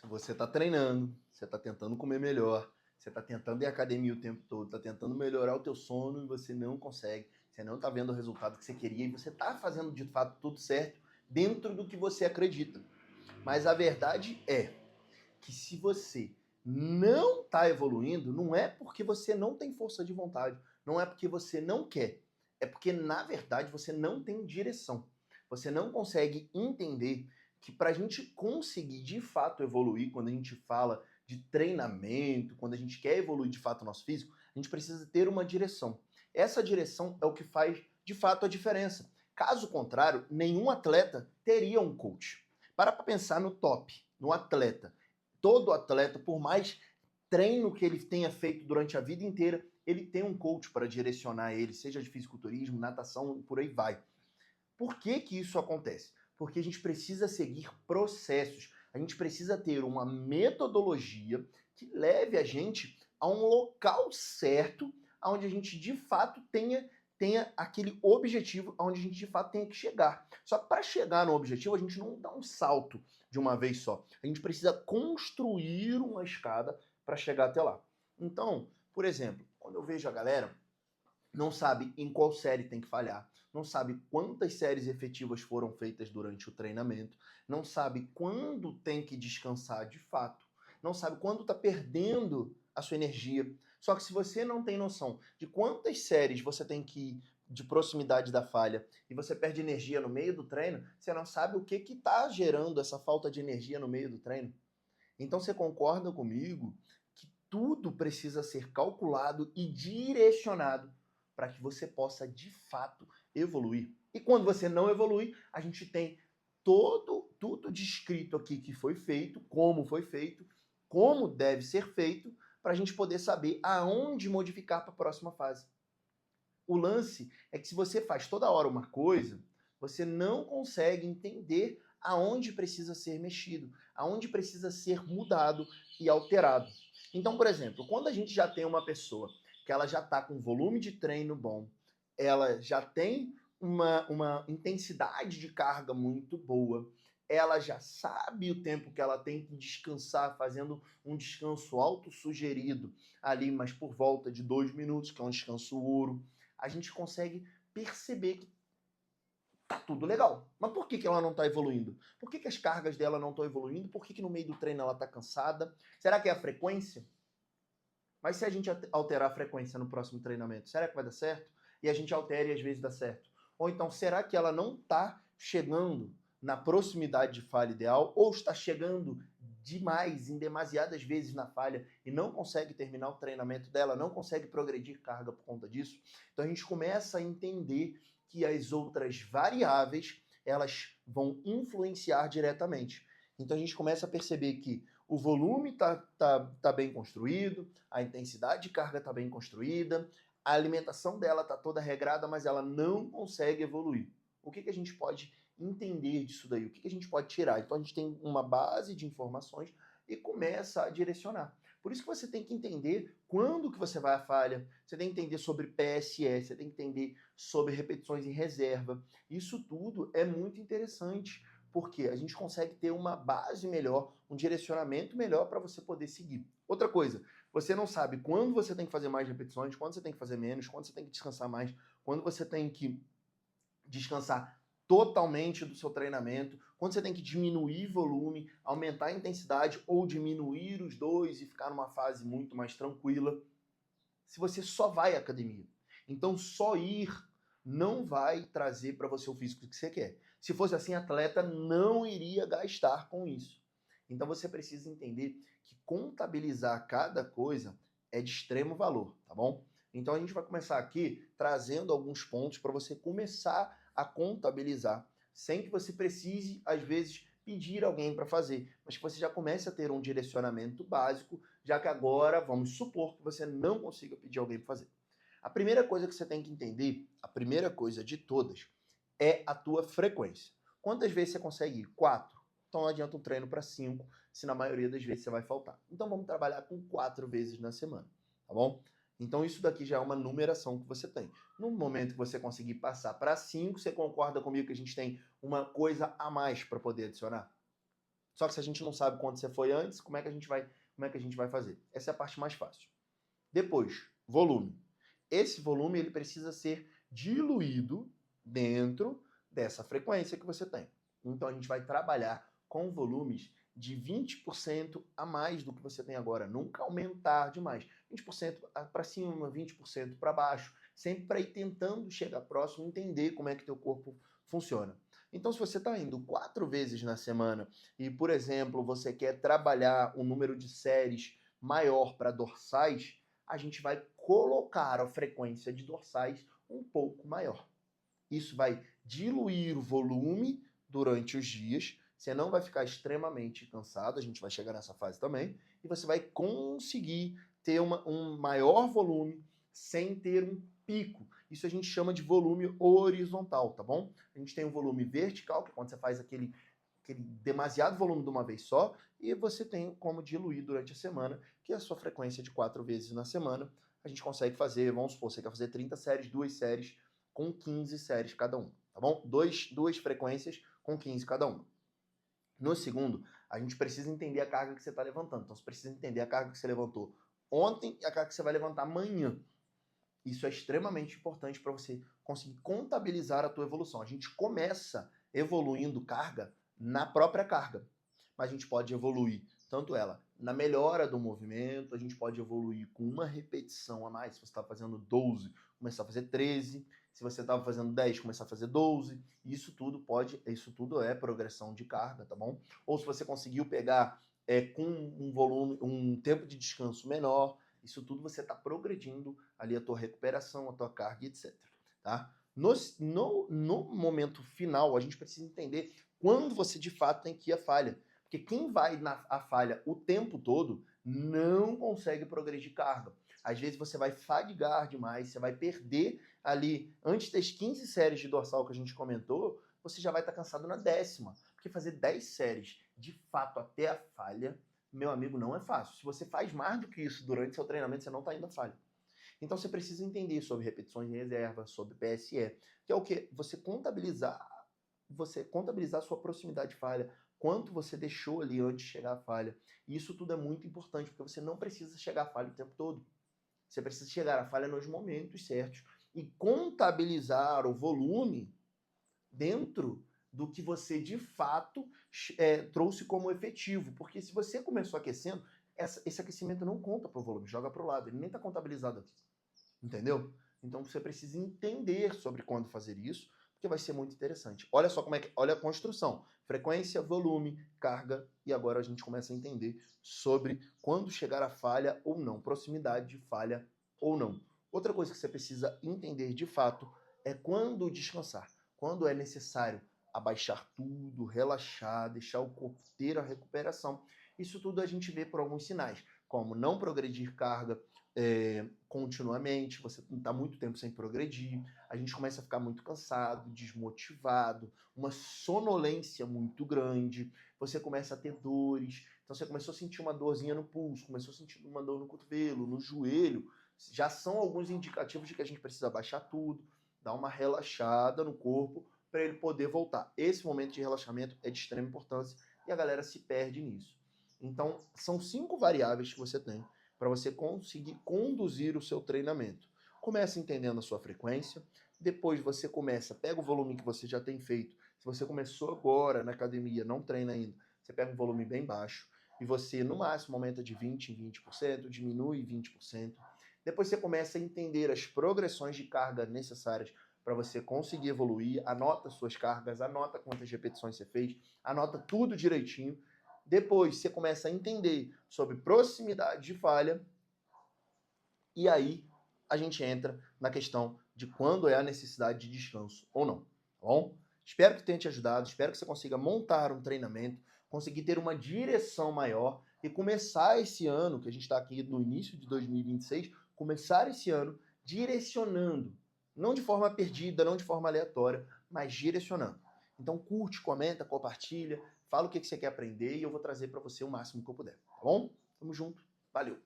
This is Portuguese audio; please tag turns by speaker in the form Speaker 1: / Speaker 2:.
Speaker 1: Você está treinando, você está tentando comer melhor, você está tentando ir à academia o tempo todo, está tentando melhorar o teu sono e você não consegue, você não está vendo o resultado que você queria e você está fazendo de fato tudo certo dentro do que você acredita. Mas a verdade é que se você não está evoluindo, não é porque você não tem força de vontade, não é porque você não quer, é porque na verdade você não tem direção. Você não consegue entender que para a gente conseguir de fato evoluir, quando a gente fala de treinamento, quando a gente quer evoluir de fato o nosso físico, a gente precisa ter uma direção. Essa direção é o que faz de fato a diferença. Caso contrário, nenhum atleta teria um coach. Para pensar no top, no atleta. Todo atleta, por mais treino que ele tenha feito durante a vida inteira, ele tem um coach para direcionar ele, seja de fisiculturismo, natação, por aí vai. Por que que isso acontece? Porque a gente precisa seguir processos, a gente precisa ter uma metodologia que leve a gente a um local certo, onde a gente de fato tenha aquele objetivo, onde a gente de fato tenha que chegar. Só que para chegar no objetivo, a gente não dá um salto de uma vez só. A gente precisa construir uma escada para chegar até lá. Então, por exemplo, quando eu vejo a galera não sabe em qual série tem que falhar, não sabe quantas séries efetivas foram feitas durante o treinamento, não sabe quando tem que descansar de fato, não sabe quando está perdendo a sua energia. Só que se você não tem noção de quantas séries você tem que ir de proximidade da falha e você perde energia no meio do treino, você não sabe o que está gerando essa falta de energia no meio do treino. Então você concorda comigo que tudo precisa ser calculado e direcionado para que você possa de fato evoluir. E quando você não evolui, a gente tem tudo descrito aqui que foi feito, como deve ser feito, para a gente poder saber aonde modificar para a próxima fase. O lance é que se você faz toda hora uma coisa, você não consegue entender aonde precisa ser mexido, aonde precisa ser mudado e alterado. Então, por exemplo, quando a gente já tem uma pessoa que ela já está com volume de treino bom, ela já tem uma intensidade de carga muito boa, ela já sabe o tempo que ela tem que descansar, fazendo um descanso autossugerido ali, mas por volta de 2 minutos, que é um descanso ouro, a gente consegue perceber que tá tudo legal. Mas por que ela não está evoluindo? Por que as cargas dela não estão evoluindo? Por que no meio do treino ela está cansada? Será que é a frequência? Mas se a gente alterar a frequência no próximo treinamento, será que vai dar certo? E a gente altera e às vezes dá certo. Ou então, será que ela não está chegando na proximidade de falha ideal? Ou está chegando demais, em demasiadas vezes na falha e não consegue terminar o treinamento dela, não consegue progredir carga por conta disso? Então a gente começa a entender que as outras variáveis, elas vão influenciar diretamente. Então a gente começa a perceber que o volume tá bem construído, a intensidade de carga está bem construída, a alimentação dela está toda regrada, mas ela não consegue evoluir. O que a gente pode entender disso daí? O que a gente pode tirar? Então a gente tem uma base de informações e começa a direcionar. Por isso que você tem que entender quando que você vai à falha, você tem que entender sobre PSS, você tem que entender sobre repetições em reserva. Isso tudo é muito interessante, porque a gente consegue ter uma base melhor, um direcionamento melhor para você poder seguir. Outra coisa, você não sabe quando você tem que fazer mais repetições, quando você tem que fazer menos, quando você tem que descansar mais, quando você tem que descansar totalmente do seu treinamento, quando você tem que diminuir volume, aumentar a intensidade ou diminuir os dois e ficar numa fase muito mais tranquila, se você só vai à academia. Então, só ir não vai trazer para você o físico que você quer. Se fosse assim, atleta não iria gastar com isso. Então, você precisa entender que contabilizar cada coisa é de extremo valor, tá bom? Então, a gente vai começar aqui trazendo alguns pontos para você começar a contabilizar, sem que você precise, às vezes, pedir alguém para fazer, mas que você já comece a ter um direcionamento básico, já que agora vamos supor que você não consiga pedir alguém para fazer. A primeira coisa que você tem que entender, a primeira coisa de todas, é a tua frequência. Quantas vezes você consegue ir? 4. Então não adianta um treino para 5, se na maioria das vezes você vai faltar. Então vamos trabalhar com 4 vezes na semana, tá bom? Então isso daqui já é uma numeração que você tem. No momento que você conseguir passar para 5, você concorda comigo que a gente tem uma coisa a mais para poder adicionar? Só que se a gente não sabe quanto você foi antes, como é que a gente vai fazer? Essa é a parte mais fácil. Depois, volume. Esse volume ele precisa ser diluído dentro dessa frequência que você tem. Então a gente vai trabalhar com volumes de 20% a mais do que você tem agora, nunca aumentar demais. 20% para cima, 20% para baixo, sempre para ir tentando chegar próximo, entender como é que teu corpo funciona. Então, se você está indo 4 vezes na semana e, por exemplo, você quer trabalhar um número de séries maior para dorsais, a gente vai colocar a frequência de dorsais um pouco maior. Isso vai diluir o volume durante os dias, você não vai ficar extremamente cansado, a gente vai chegar nessa fase também, e você vai conseguir ter um maior volume sem ter um pico. Isso a gente chama de volume horizontal, tá bom? A gente tem um volume vertical, que é quando você faz aquele demasiado volume de uma vez só, e você tem como diluir durante a semana, que é a sua frequência de 4 vezes na semana. A gente consegue fazer, vamos supor, você quer fazer 30 séries, 2 séries com 15 séries cada uma, tá bom? Duas frequências com 15 cada uma. No segundo, a gente precisa entender a carga que você está levantando. Então, você precisa entender a carga que você levantou ontem e a carga que você vai levantar amanhã. Isso é extremamente importante para você conseguir contabilizar a tua evolução. A gente começa evoluindo carga na própria carga, mas a gente pode evoluir tanto ela na melhora do movimento, a gente pode evoluir com uma repetição a mais. Se você está fazendo 12, começar a fazer 13. Se você estava fazendo 10, começar a fazer 12. Isso tudo é progressão de carga, tá bom? Ou se você conseguiu pegar com um volume, um tempo de descanso menor, isso tudo você está progredindo ali a tua recuperação, a tua carga, etc. Tá? No momento final, a gente precisa entender quando você de fato tem que ir à falha. Porque quem vai à falha o tempo todo não consegue progredir carga. Às vezes você vai fadigar demais, você vai perder ali, antes das 15 séries de dorsal que a gente comentou, você já vai estar cansado na 10ª. Porque fazer 10 séries de fato até a falha, meu amigo, não é fácil. Se você faz mais do que isso durante seu treinamento, você não está indo à falha. Então você precisa entender sobre repetições em reserva, sobre PSE, que é o que? Você contabilizar a sua proximidade de falha, quanto você deixou ali antes de chegar à falha. E isso tudo é muito importante, porque você não precisa chegar à falha o tempo todo. Você precisa chegar à falha nos momentos certos e contabilizar o volume dentro do que você de fato trouxe como efetivo. Porque se você começou aquecendo, esse aquecimento não conta para o volume, joga para o lado, ele nem está contabilizado aqui. Entendeu? Então você precisa entender sobre quando fazer isso, porque vai ser muito interessante. Olha só olha a construção: frequência, volume, carga, e agora a gente começa a entender sobre quando chegar a falha ou não, proximidade de falha ou não. Outra coisa que você precisa entender de fato é quando descansar, quando é necessário abaixar tudo, relaxar, deixar o corpo ter a recuperação. Isso tudo a gente vê por alguns sinais, como não progredir carga continuamente, você está muito tempo sem progredir, a gente começa a ficar muito cansado, desmotivado, uma sonolência muito grande, você começa a ter dores, então você começou a sentir uma dorzinha no pulso, começou a sentir uma dor no cotovelo, no joelho, já são alguns indicativos de que a gente precisa baixar tudo, dar uma relaxada no corpo para ele poder voltar. Esse momento de relaxamento é de extrema importância e a galera se perde nisso. Então, são 5 variáveis que você tem para você conseguir conduzir o seu treinamento. Começa entendendo a sua frequência, depois você pega o volume que você já tem feito. Se você começou agora na academia, não treina ainda, você pega um volume bem baixo e você, no máximo, aumenta de 20% em 20%, diminui 20%. Depois você começa a entender as progressões de carga necessárias para você conseguir evoluir, anota suas cargas, anota quantas repetições você fez, anota tudo direitinho. Depois você começa a entender sobre proximidade de falha e aí a gente entra na questão de quando é a necessidade de descanso ou não, tá bom? Espero que tenha te ajudado, espero que você consiga montar um treinamento, conseguir ter uma direção maior e começar esse ano, que a gente está aqui no início de 2026, começar esse ano direcionando, não de forma perdida, não de forma aleatória, mas direcionando. Então curte, comenta, compartilha, fala o que você quer aprender e eu vou trazer para você o máximo que eu puder, tá bom? Tamo junto, valeu!